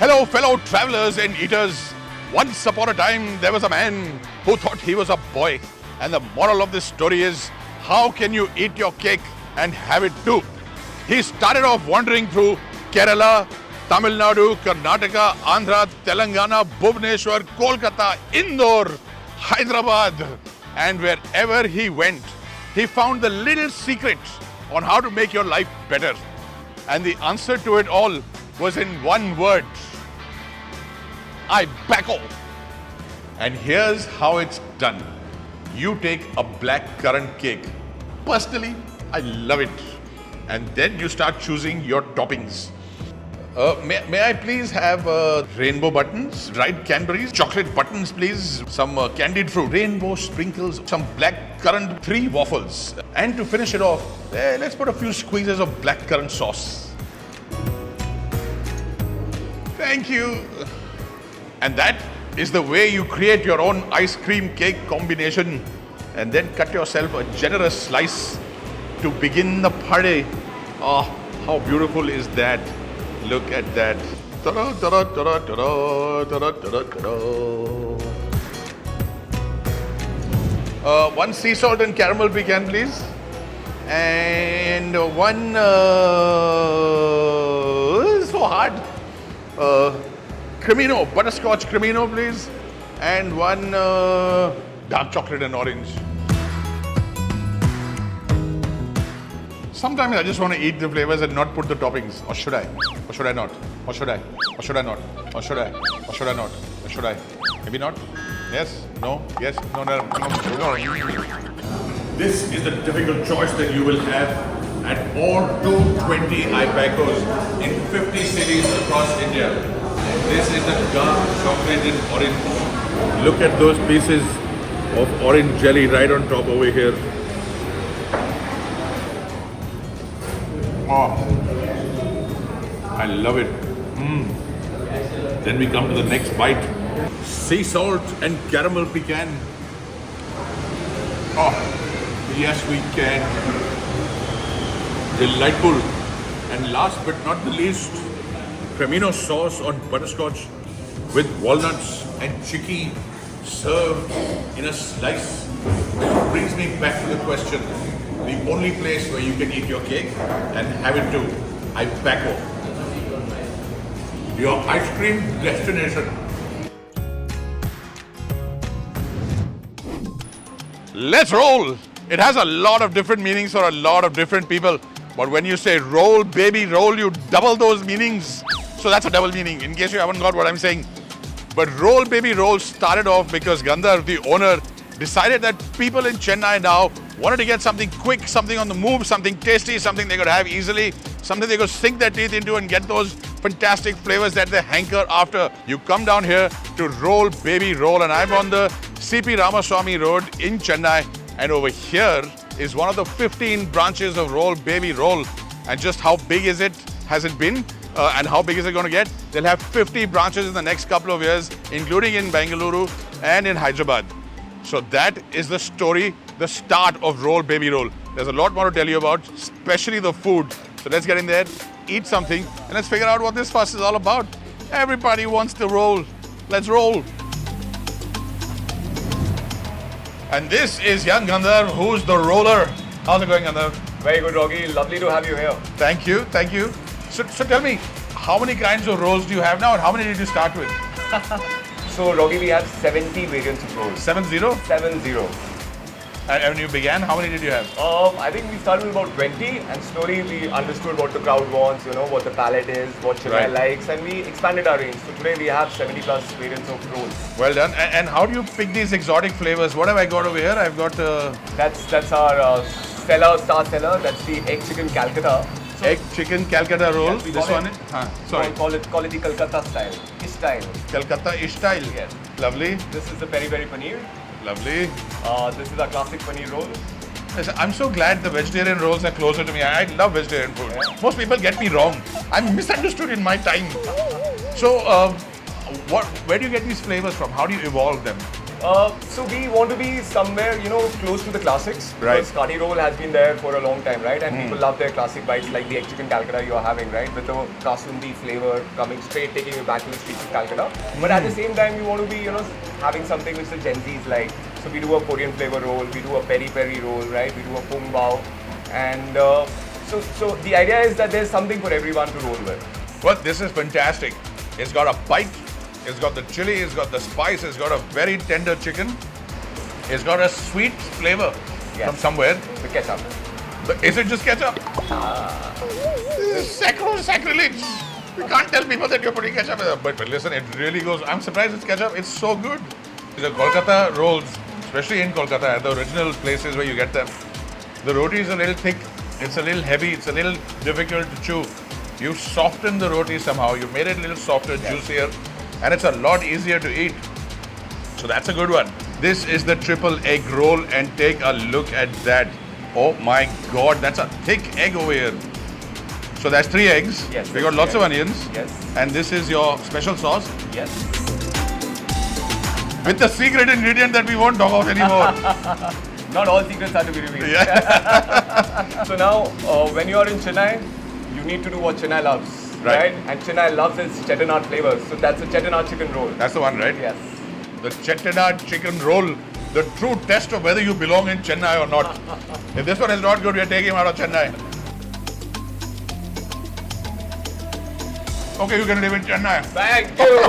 Hello, fellow travelers and eaters. Once upon a time, there was a man who thought he was a boy. And the moral of this story is, how can you eat your cake and have it too? He started off wandering through Kerala, Tamil Nadu, Karnataka, Andhra, Telangana, Bhubaneswar, Kolkata, Indore, Hyderabad. And wherever he went, he found the little secret on how to make your life better. And the answer to it all was in one word. I backo. And here's how it's done. You take a black currant cake. Personally, I love it. And then you start choosing your toppings. May I please have rainbow buttons, dried Cadbury's, chocolate buttons please, some candied fruit, rainbow sprinkles, some black currant, 3 waffles. And to finish it off, let's put a few squeezes of black currant sauce. Thank you. And that is the way you create your own ice cream cake combination and then cut yourself a generous slice to begin the party. Oh, how beautiful is that? Look at that. Ta-da, ta-da, ta-da, ta-da, ta-da, ta-da, ta-da. One sea salt and caramel pecan, please. And one, this is so hard. Cremino, butterscotch Cremino, please. And one dark chocolate and orange. Sometimes I just want to eat the flavors and not put the toppings. Or should I? Or should I not? Or should I? Or should I not? Or should I? Or should I not? Or should I? Maybe not? Yes? No? Yes? No, no, no, no. This is the difficult choice that you will have at all 220 iPacos in 50 cities across India. This is the dark chocolate in orange. Look at those pieces of orange jelly right on top over here. Oh, I love it. Then we come to the next bite. Sea salt and caramel pecan. Oh, yes we can. Delightful. And last but not the least, Cremino sauce on butterscotch with walnuts and chicky served in a slice. Which brings me back to the question. The only place where you can eat your cake and have it too. I backo. Your ice cream destination. Let's roll. It has a lot of different meanings for a lot of different people. But when you say roll, baby, roll, you double those meanings. So that's a double meaning, in case you haven't got what I'm saying. But roll, baby, roll started off because Gandhar, the owner, decided that people in Chennai now wanted to get something quick, something on the move, something tasty, something they could have easily, something they could sink their teeth into and get those fantastic flavors that they hanker after. You come down here to Roll Baby Roll, and I'm on the CP Ramaswamy Road in Chennai, and over here is one of the 15 branches of Roll Baby Roll. And just how big is it, has it been, and how big is it going to get? They'll have 50 branches in the next couple of years, including in Bengaluru and in Hyderabad. So that is the story, the start of Roll Baby Roll. There's a lot more to tell you about, especially the food. So let's get in there, eat something, and let's figure out what this fuss is all about. Everybody wants to roll. Let's roll. And this is young Gandhar, who's the roller. How's it going, Gandhar? Very good, Rogi. Lovely to have you here. Thank you, thank you. So tell me, how many kinds of rolls do you have now, and how many did you start with? So, Rogi, we have 70 variants of rolls. 70? 70. And when you began, how many did you have? I think we started with about 20, and slowly we understood what the crowd wants, what the palate is, what Chennai likes, and we expanded our range. So today we have 70 plus variants of rolls. Well done. And how do you pick these exotic flavors? What have I got over here? I've got... That's our star seller. That's the egg chicken Calcutta. So egg chicken Calcutta roll. Yes, this one? Sorry. Call it the Kolkata style. Style. Calcutta-ish style. Yes. Lovely. This is the peri peri paneer. Lovely. This is our classic paneer roll. Listen, I'm so glad the vegetarian rolls are closer to me. I love vegetarian food. Yeah. Most people get me wrong. I'm misunderstood in my time. So, where do you get these flavors from? How do you evolve them? So we want to be somewhere, close to the classics. Right. Because Kati roll has been there for a long time, right? And people love their classic bites like the egg chicken Calcutta you're having, right? With the kasundi flavor coming straight, taking you back to the streets of Calcutta. But at the same time, we want to be, having something which the Gen Zs like. So we do a Korean flavor roll, we do a peri peri roll, right? We do a pung bao. And so the idea is that there's something for everyone to roll with. Well, this is fantastic. It's got a bite, it's got the chili, it's got the spice, it's got a very tender chicken. It's got a sweet flavor from somewhere. The ketchup. Is it just ketchup? This is sacrilege. You can't tell people that you're putting ketchup in it. But listen, it really goes. I'm surprised it's ketchup. It's so good. The Kolkata rolls, especially in Kolkata, at the original places where you get them, the roti is a little thick. It's a little heavy. It's a little difficult to chew. You soften the roti somehow. You made it a little softer, juicier, and it's a lot easier to eat. So that's a good one. This is the triple egg roll, and take a look at that. Oh my God, that's a thick egg over here. So that's 3 eggs. Yes. We got lots of onions. Yes. And this is your special sauce Yes. with the secret ingredient that we won't talk of anymore. Not all secrets are to be revealed. Yeah. So now, when you are in Chennai, you need to do what Chennai loves, Right. right? And Chennai loves its chettinad flavors. So that's a chettinad chicken roll. That's the one, right? Yes. The chettinad chicken roll, the true test of whether you belong in Chennai or not. If this one is not good, we are taking him out of Chennai. Okay, you can live in Chennai. Thank you.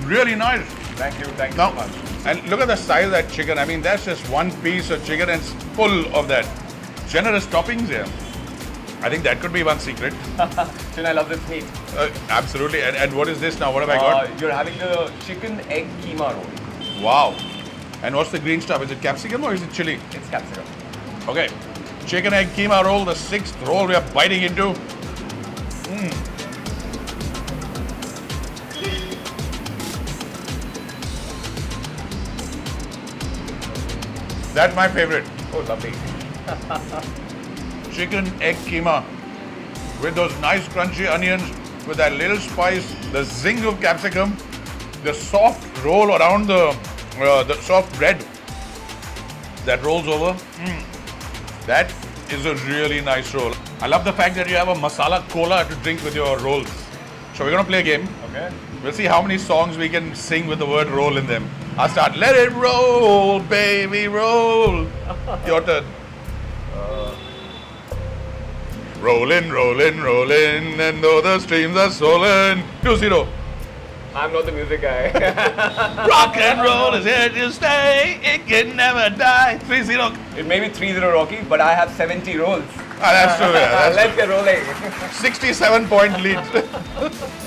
Really nice. Thank you so Now, much. and look at the size of that chicken. I mean, that's just one piece of chicken and it's full of that generous toppings here. I think that could be one secret. Chennai loves its meat. Absolutely. And what is this now? What have I got? You're having the chicken egg keema roll. Wow. And what's the green stuff? Is it capsicum or is it chili? It's capsicum. Okay. Chicken egg keema roll, the 6th roll we are biting into. That's my favorite. Oh, lovely. Chicken egg keema with those nice crunchy onions, with that little spice, the zing of capsicum, the soft roll around the soft bread that rolls over. That is a really nice roll. I love the fact that you have a masala cola to drink with your rolls. So we're gonna play a game. Okay. We'll see how many songs we can sing with the word roll in them. I'll start. Let it roll, baby, roll. Your turn. Rollin', rollin', rollin', and though the streams are swollen. 2-0. I'm not the music guy. Rock and roll is here to stay. It can never die. 3-0. It may be 3-0 Rocky, but I have 70 rolls. That's true. Yeah, that's Let's get rolling. 67-point lead.